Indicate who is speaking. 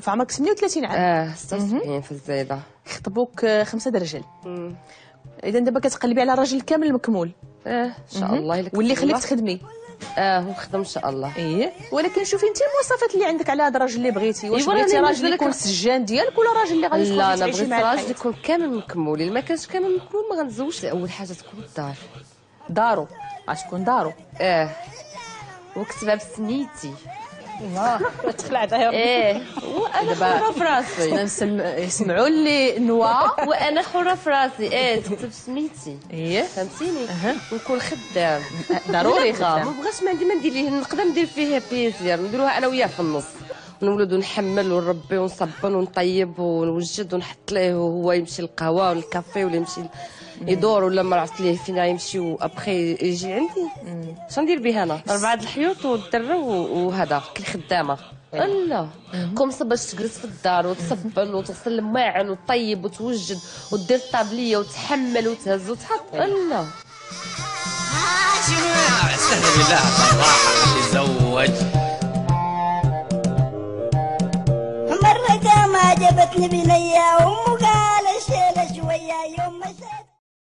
Speaker 1: في عمرك 38 عام.
Speaker 2: 76 في الزايده.
Speaker 1: خطبوك 5 رجال. اذا دابا كتقلبي على راجل كامل مكمول.
Speaker 2: ان شاء الله.
Speaker 1: واللي خليك تخدمي.
Speaker 2: ونخدم ان شاء الله.
Speaker 1: ولكن شوفي انت المواصفات اللي عندك على هذا الراجل اللي بغيتي، واش بغيتي راجل يكون سجان ديالك ولا راجل اللي غادي تكوني تعيشي معاه؟
Speaker 2: لا انا بغيت راجل يكون كامل مكمول. الا ما كانش كامل مكمول ما غنتزوجش. اول حاجه تكون الدار.
Speaker 1: دارو غتكون دارو.
Speaker 2: وكتبها بسميتي.
Speaker 1: تخلع عطاها
Speaker 2: وانا حره في راسي.
Speaker 1: يسمعوا لي نوا
Speaker 2: وانا حره في راسي. تكتب سميتي. فهمتيني. ونكون خدام.
Speaker 1: ضروري خدام.
Speaker 2: ما بغاش ما ندير ليه. نقدر ندير فيه بيزير. نديروها انا وياه في النص. ونولدو نحمل ونربي ونصبن ونطيب ونوجد ونحط ليه وهو يمشي للقهوه ولا الكافي ولا يمشي يدور ولا ما عرفت ليه فين يمشي وابخي يجي عندي. شنو ندير به انا؟ 4 الحيوط والدره وهذا كي خدامه. لا كومسا باش تجلس في الدار وتصبن وتغسل الماعن وتطيب وتوجد ودير الطابليه وتحمل وتهز وتحط. لا
Speaker 3: استهدى بالله صراحه يتزوج.
Speaker 4: مرة ما جبتني بنية وقال الشيلة شوية يوم